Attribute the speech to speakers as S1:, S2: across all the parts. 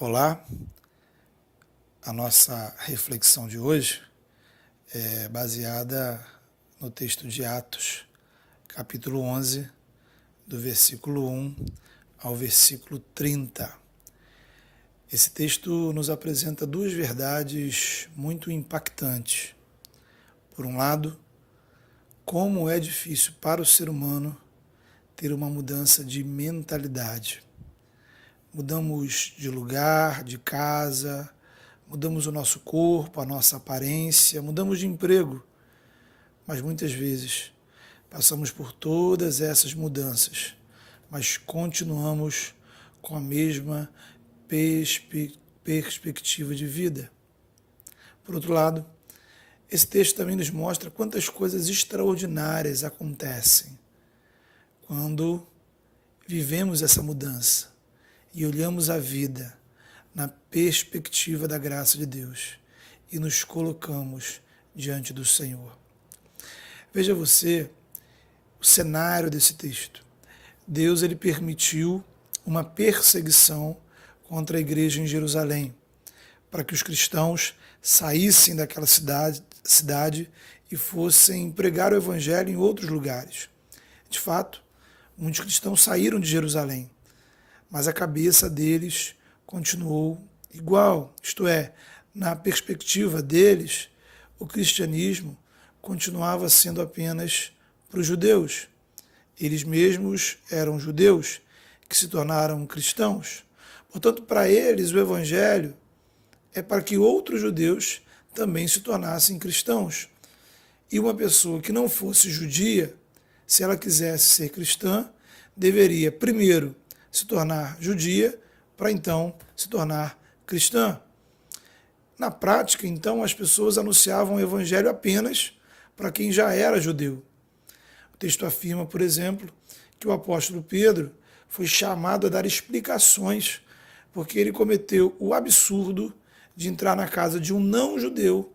S1: Olá, a nossa reflexão de hoje é baseada no texto de Atos, capítulo 11, do versículo 1 ao versículo 30. Esse texto nos apresenta duas verdades muito impactantes. Por um lado, como é difícil para o ser humano ter uma mudança de mentalidade. Mudamos de lugar, de casa, mudamos o nosso corpo, a nossa aparência, mudamos de emprego, mas muitas vezes passamos por todas essas mudanças, mas continuamos com a mesma perspectiva de vida. Por outro lado, esse texto também nos mostra quantas coisas extraordinárias acontecem quando vivemos essa mudança e olhamos a vida na perspectiva da graça de Deus e nos colocamos diante do Senhor. Veja você o cenário desse texto. Deus ele permitiu uma perseguição contra a igreja em Jerusalém, para que os cristãos saíssem daquela cidade e fossem pregar o evangelho em outros lugares. De fato, muitos cristãos saíram de Jerusalém, mas a cabeça deles continuou igual, isto é, na perspectiva deles, o cristianismo continuava sendo apenas para os judeus. Eles mesmos eram judeus que se tornaram cristãos. Portanto, para eles o evangelho é para que outros judeus também se tornassem cristãos. E uma pessoa que não fosse judia, se ela quisesse ser cristã, deveria primeiro se tornar judia, para então se tornar cristã. Na prática, então, as pessoas anunciavam o evangelho apenas para quem já era judeu. O texto afirma, por exemplo, que o apóstolo Pedro foi chamado a dar explicações, porque ele cometeu o absurdo de entrar na casa de um não-judeu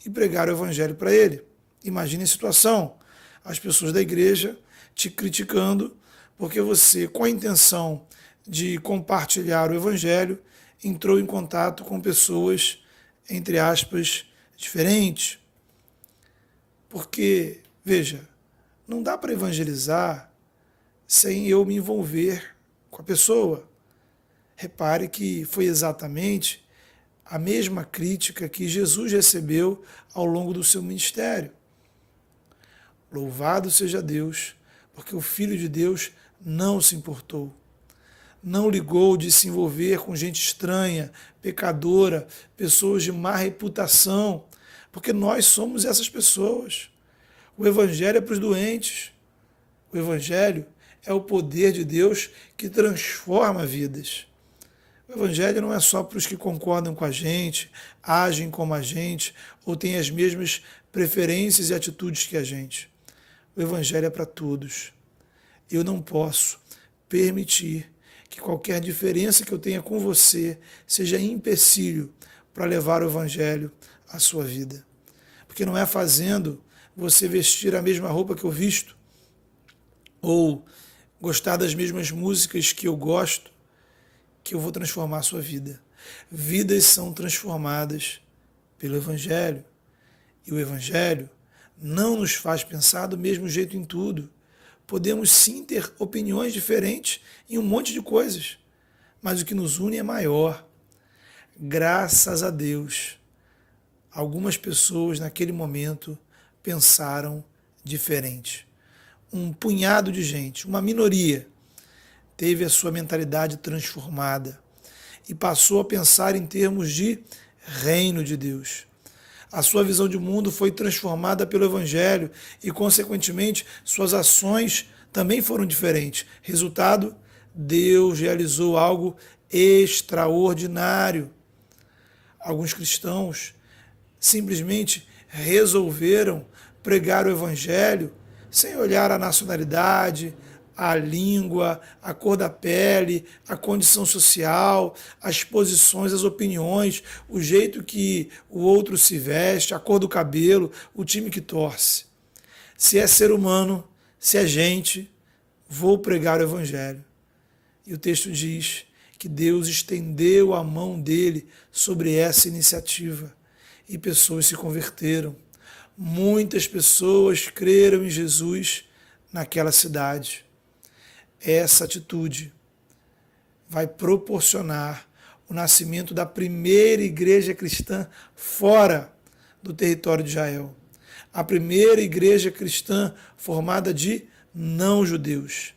S1: e pregar o evangelho para ele. Imagine a situação, as pessoas da igreja te criticando, porque você, com a intenção de compartilhar o evangelho, entrou em contato com pessoas, entre aspas, diferentes. Porque, veja, não dá para evangelizar sem eu me envolver com a pessoa. Repare que foi exatamente a mesma crítica que Jesus recebeu ao longo do seu ministério. Louvado seja Deus, porque o Filho de Deus não se importou. Não ligou de se envolver com gente estranha, pecadora, pessoas de má reputação, porque nós somos essas pessoas. O Evangelho é para os doentes. O Evangelho é o poder de Deus que transforma vidas. O Evangelho não é só para os que concordam com a gente, agem como a gente, ou têm as mesmas preferências e atitudes que a gente. O Evangelho é para todos. Eu não posso permitir que qualquer diferença que eu tenha com você seja empecilho para levar o evangelho à sua vida. Porque não é fazendo você vestir a mesma roupa que eu visto, ou gostar das mesmas músicas que eu gosto, que eu vou transformar a sua vida. Vidas são transformadas pelo evangelho. E o evangelho não nos faz pensar do mesmo jeito em tudo. Podemos sim ter opiniões diferentes em um monte de coisas, mas o que nos une é maior. Graças a Deus, algumas pessoas naquele momento pensaram diferente. Um punhado de gente, uma minoria, teve a sua mentalidade transformada e passou a pensar em termos de reino de Deus. A sua visão de mundo foi transformada pelo Evangelho e, consequentemente, suas ações também foram diferentes. Resultado, Deus realizou algo extraordinário. Alguns cristãos simplesmente resolveram pregar o Evangelho sem olhar a nacionalidade, a língua, a cor da pele, a condição social, as posições, as opiniões, o jeito que o outro se veste, a cor do cabelo, o time que torce. Se é ser humano, se é gente, vou pregar o evangelho. E o texto diz que Deus estendeu a mão dele sobre essa iniciativa e pessoas se converteram. Muitas pessoas creram em Jesus naquela cidade. Essa atitude vai proporcionar o nascimento da primeira igreja cristã fora do território de Israel. A primeira igreja cristã formada de não-judeus,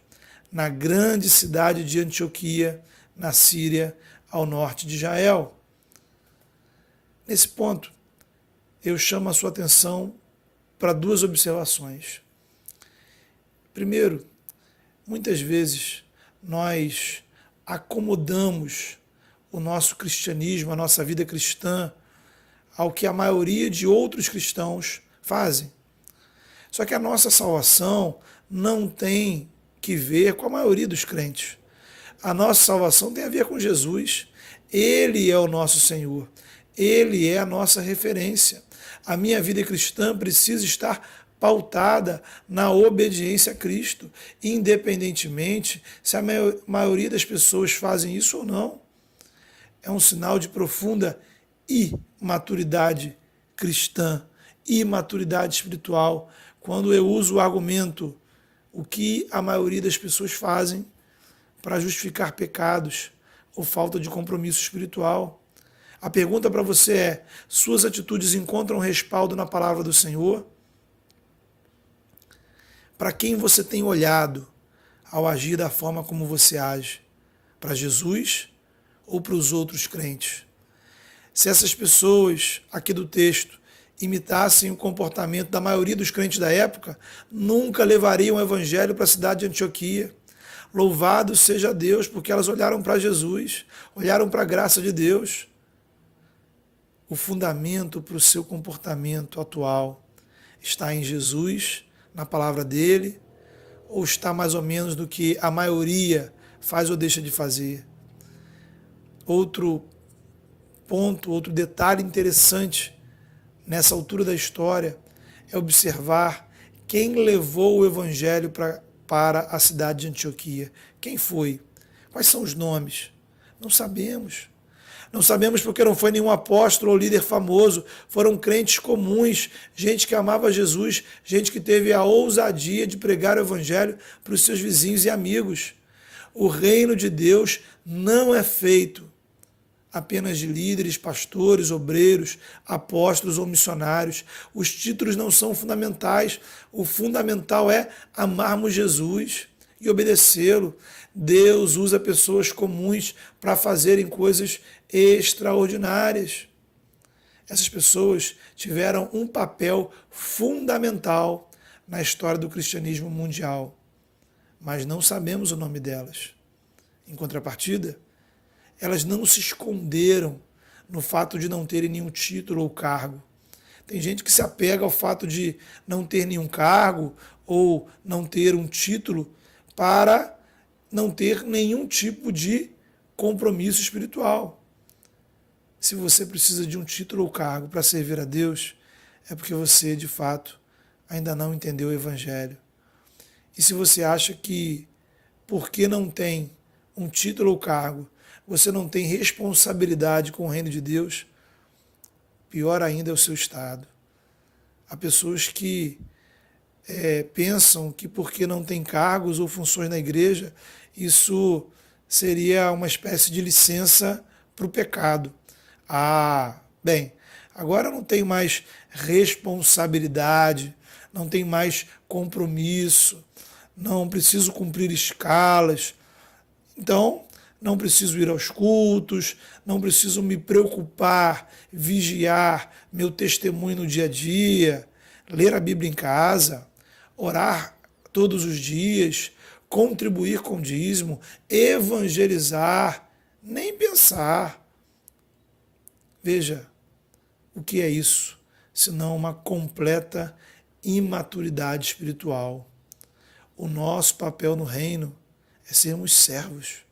S1: na grande cidade de Antioquia, na Síria, ao norte de Israel. Nesse ponto, eu chamo a sua atenção para duas observações. Primeiro, muitas vezes nós acomodamos o nosso cristianismo, a nossa vida cristã, ao que a maioria de outros cristãos fazem. Só que a nossa salvação não tem que ver com a maioria dos crentes. A nossa salvação tem a ver com Jesus. Ele é o nosso Senhor. Ele é a nossa referência. A minha vida cristã precisa estar pautada na obediência a Cristo, independentemente se a maioria das pessoas fazem isso ou não. É um sinal de profunda imaturidade cristã, imaturidade espiritual, quando eu uso o argumento o que a maioria das pessoas fazem para justificar pecados ou falta de compromisso espiritual. A pergunta para você é: suas atitudes encontram respaldo na palavra do Senhor? Para quem você tem olhado ao agir da forma como você age? Para Jesus ou para os outros crentes? Se essas pessoas aqui do texto imitassem o comportamento da maioria dos crentes da época, nunca levariam o evangelho para a cidade de Antioquia. Louvado seja Deus, porque elas olharam para Jesus, olharam para a graça de Deus. O fundamento para o seu comportamento atual está em Jesus, na palavra dele, ou está mais ou menos do que a maioria faz ou deixa de fazer? Outro ponto, outro detalhe interessante nessa altura da história é observar quem levou o evangelho para a cidade de Antioquia. Quem foi? Quais são os nomes? Não sabemos. Não sabemos porque não foi nenhum apóstolo ou líder famoso, foram crentes comuns, gente que amava Jesus, gente que teve a ousadia de pregar o evangelho para os seus vizinhos e amigos. O reino de Deus não é feito apenas de líderes, pastores, obreiros, apóstolos ou missionários. Os títulos não são fundamentais. O fundamental é amarmos Jesus e obedecê-lo. Deus usa pessoas comuns para fazerem coisas extraordinárias. Essas pessoas tiveram um papel fundamental na história do cristianismo mundial, mas não sabemos o nome delas. Em contrapartida, elas não se esconderam no fato de não terem nenhum título ou cargo. Tem gente que se apega ao fato de não ter nenhum cargo ou não ter um título para não ter nenhum tipo de compromisso espiritual. Se você precisa de um título ou cargo para servir a Deus, é porque você, de fato, ainda não entendeu o Evangelho. E se você acha que, porque não tem um título ou cargo, você não tem responsabilidade com o reino de Deus, pior ainda é o seu estado. Há pessoas que pensam que porque não tem cargos ou funções na igreja, isso seria uma espécie de licença para o pecado. Bem, agora eu não tenho mais responsabilidade, não tenho mais compromisso, não preciso cumprir escalas, então não preciso ir aos cultos, não preciso me preocupar, vigiar meu testemunho no dia a dia, ler a Bíblia em casa, orar todos os dias, contribuir com dízimo, evangelizar, nem pensar. Veja, o que é isso, senão uma completa imaturidade espiritual. O nosso papel no reino é sermos servos,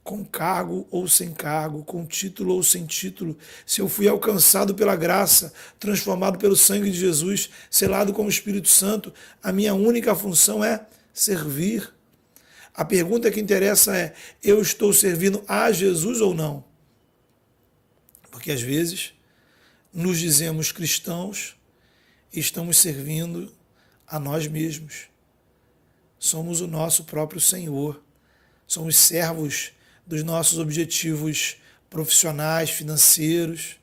S1: com cargo ou sem cargo, com título ou sem título. Se eu fui alcançado pela graça, transformado pelo sangue de Jesus, selado com o Espírito Santo, a minha única função é servir. A pergunta que interessa é: eu estou servindo a Jesus ou não? Porque às vezes nos dizemos cristãos e estamos servindo a nós mesmos. Somos o nosso próprio Senhor. Somos servos dos nossos objetivos profissionais, financeiros,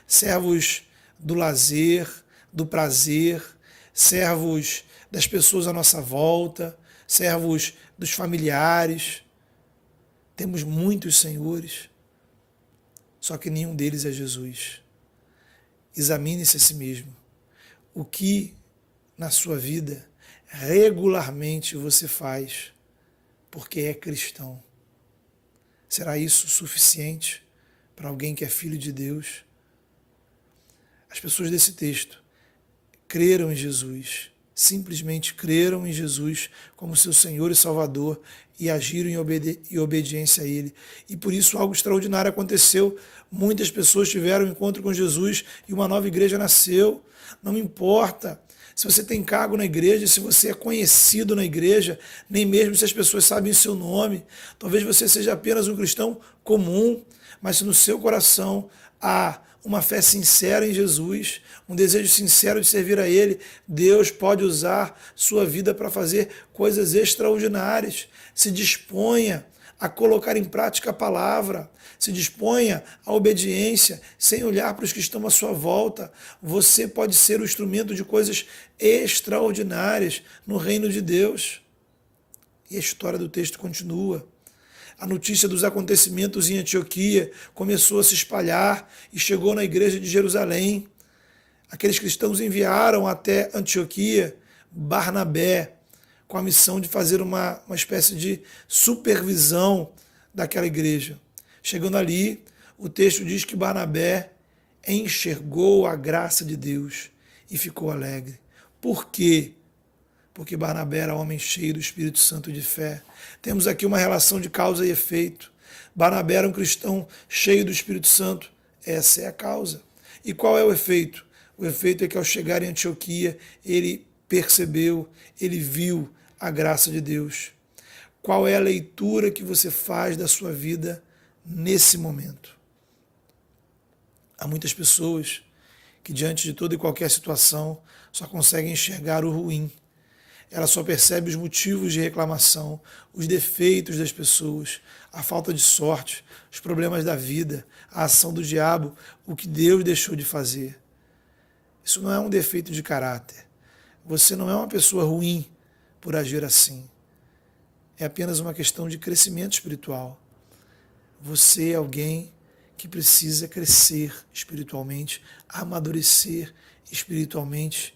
S1: servos do lazer, do prazer, servos das pessoas à nossa volta, servos dos familiares. Temos muitos senhores, só que nenhum deles é Jesus. Examine-se a si mesmo. O que na sua vida regularmente você faz porque é cristão? Será isso suficiente para alguém que é filho de Deus? As pessoas desse texto creram em Jesus, simplesmente creram em Jesus como seu Senhor e Salvador e agiram em obediência a Ele. E por isso algo extraordinário aconteceu. Muitas pessoas tiveram um encontro com Jesus e uma nova igreja nasceu. Não importa se você tem cargo na igreja, se você é conhecido na igreja, nem mesmo se as pessoas sabem o seu nome. Talvez você seja apenas um cristão comum, mas se no seu coração há uma fé sincera em Jesus, um desejo sincero de servir a Ele, Deus pode usar sua vida para fazer coisas extraordinárias. Se disponha a colocar em prática a palavra, se disponha à obediência, sem olhar para os que estão à sua volta. Você pode ser o instrumento de coisas extraordinárias no reino de Deus. E a história do texto continua. A notícia dos acontecimentos em Antioquia começou a se espalhar e chegou na igreja de Jerusalém. Aqueles cristãos enviaram até Antioquia Barnabé, com a missão de fazer uma espécie de supervisão daquela igreja. Chegando ali, o texto diz que Barnabé enxergou a graça de Deus e ficou alegre. Por quê? Porque Barnabé era homem cheio do Espírito Santo e de fé. Temos aqui uma relação de causa e efeito. Barnabé era um cristão cheio do Espírito Santo. Essa é a causa. E qual é o efeito? O efeito é que ao chegar em Antioquia, ele percebeu, ele viu a graça de Deus. Qual é a leitura que você faz da sua vida nesse momento? Há muitas pessoas que diante de toda e qualquer situação só conseguem enxergar o ruim. Ela só percebe os motivos de reclamação, os defeitos das pessoas, a falta de sorte, os problemas da vida, a ação do diabo, o que Deus deixou de fazer. Isso não é um defeito de caráter. Você não é uma pessoa ruim por agir assim. É apenas uma questão de crescimento espiritual. Você é alguém que precisa crescer espiritualmente, amadurecer espiritualmente.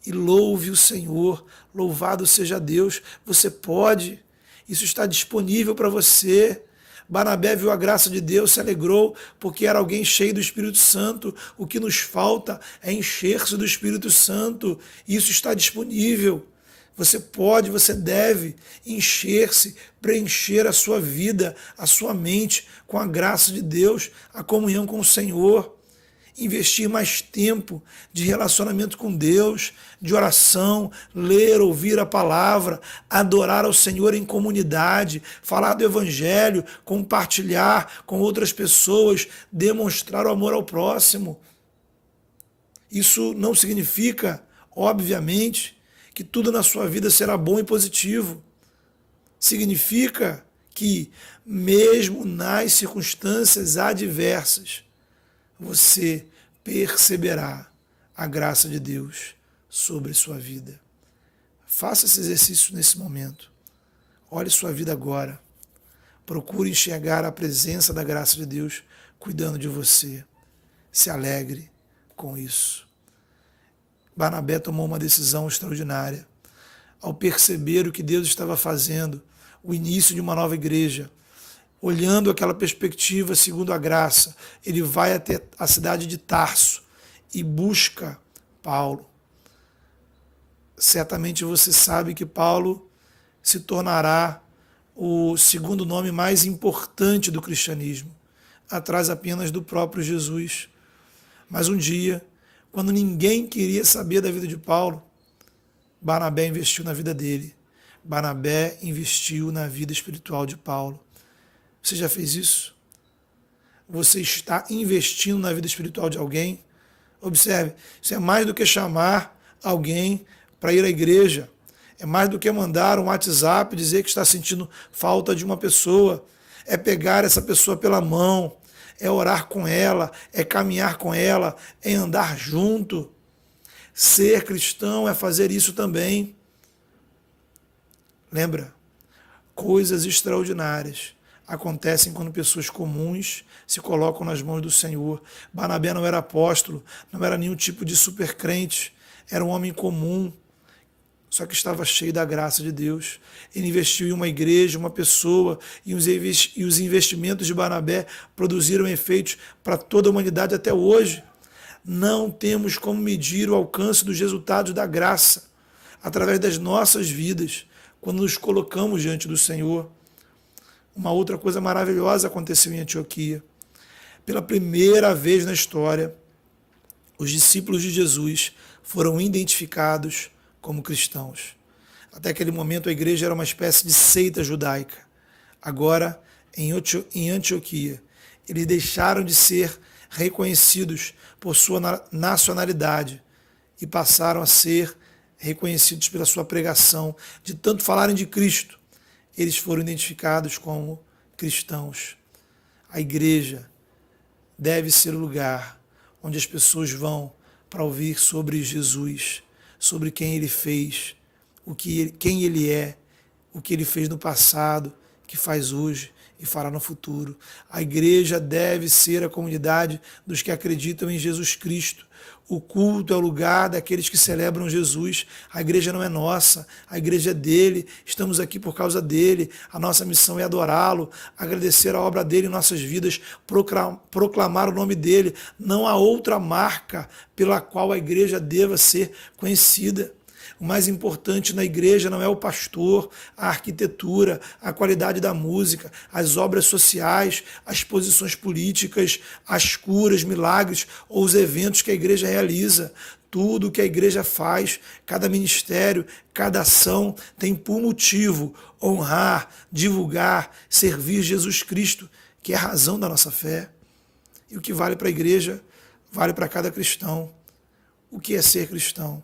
S1: E louve o Senhor, louvado seja Deus. Você pode, isso está disponível para você. Barnabé viu a graça de Deus, se alegrou, porque era alguém cheio do Espírito Santo. O que nos falta é encher-se do Espírito Santo. Isso está disponível. Você pode, você deve encher-se, preencher a sua vida, a sua mente com a graça de Deus, a comunhão com o Senhor. Investir mais tempo de relacionamento com Deus, de oração, ler, ouvir a palavra, adorar ao Senhor em comunidade, falar do Evangelho, compartilhar com outras pessoas, demonstrar o amor ao próximo. Isso não significa, obviamente, que tudo na sua vida será bom e positivo. Significa que, mesmo nas circunstâncias adversas, você perceberá a graça de Deus sobre sua vida. Faça esse exercício nesse momento. Olhe sua vida agora. Procure enxergar a presença da graça de Deus cuidando de você. Se alegre com isso. Barnabé tomou uma decisão extraordinária. Ao perceber o que Deus estava fazendo, o início de uma nova igreja, olhando aquela perspectiva segundo a graça, ele vai até a cidade de Tarso e busca Paulo. Certamente você sabe que Paulo se tornará o segundo nome mais importante do cristianismo, atrás apenas do próprio Jesus. Mas um dia, quando ninguém queria saber da vida de Paulo, Barnabé investiu na vida dele. Barnabé investiu na vida espiritual de Paulo. Você já fez isso? Você está investindo na vida espiritual de alguém? Observe, isso é mais do que chamar alguém para ir à igreja. É mais do que mandar um WhatsApp e dizer que está sentindo falta de uma pessoa. É pegar essa pessoa pela mão, é orar com ela, é caminhar com ela, é andar junto. Ser cristão é fazer isso também. Lembra? Coisas extraordinárias acontecem quando pessoas comuns se colocam nas mãos do Senhor. Barnabé não era apóstolo, não era nenhum tipo de supercrente, era um homem comum, só que estava cheio da graça de Deus. Ele investiu em uma igreja, uma pessoa, e os investimentos de Barnabé produziram efeitos para toda a humanidade até hoje. Não temos como medir o alcance dos resultados da graça através das nossas vidas, quando nos colocamos diante do Senhor. Uma outra coisa maravilhosa aconteceu em Antioquia. Pela primeira vez na história, os discípulos de Jesus foram identificados como cristãos. Até aquele momento a igreja era uma espécie de seita judaica. Agora, em Antioquia, eles deixaram de ser reconhecidos por sua nacionalidade e passaram a ser reconhecidos pela sua pregação. De tanto falarem de Cristo, eles foram identificados como cristãos. A igreja deve ser o lugar onde as pessoas vão para ouvir sobre Jesus, sobre quem ele fez, quem ele é, o que ele fez no passado, que faz hoje e fará no futuro. A igreja deve ser a comunidade dos que acreditam em Jesus Cristo. O culto é o lugar daqueles que celebram Jesus. A igreja não é nossa, a igreja é dele. Estamos aqui por causa dele. A nossa missão é adorá-lo, agradecer a obra dele em nossas vidas, proclamar o nome dele. Não há outra marca pela qual a igreja deva ser conhecida. O mais importante na igreja não é o pastor, a arquitetura, a qualidade da música, as obras sociais, as posições políticas, as curas, milagres ou os eventos que a igreja realiza. Tudo o que a igreja faz, cada ministério, cada ação tem por motivo honrar, divulgar, servir Jesus Cristo, que é a razão da nossa fé. E o que vale para a igreja, vale para cada cristão. O que é ser cristão?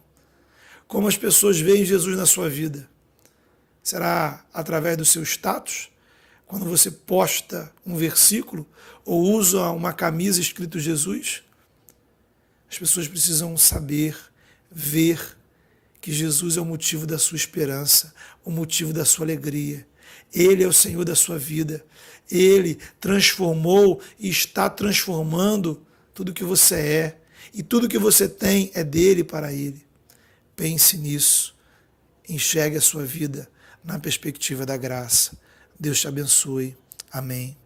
S1: Como as pessoas veem Jesus na sua vida? Será através do seu status? Quando você posta um versículo ou usa uma camisa escrito Jesus? As pessoas precisam saber, ver que Jesus é o motivo da sua esperança, o motivo da sua alegria. Ele é o Senhor da sua vida. Ele transformou e está transformando tudo que você é. E tudo que você tem é dele e para ele. Pense nisso. Enxergue a sua vida na perspectiva da graça. Deus te abençoe. Amém.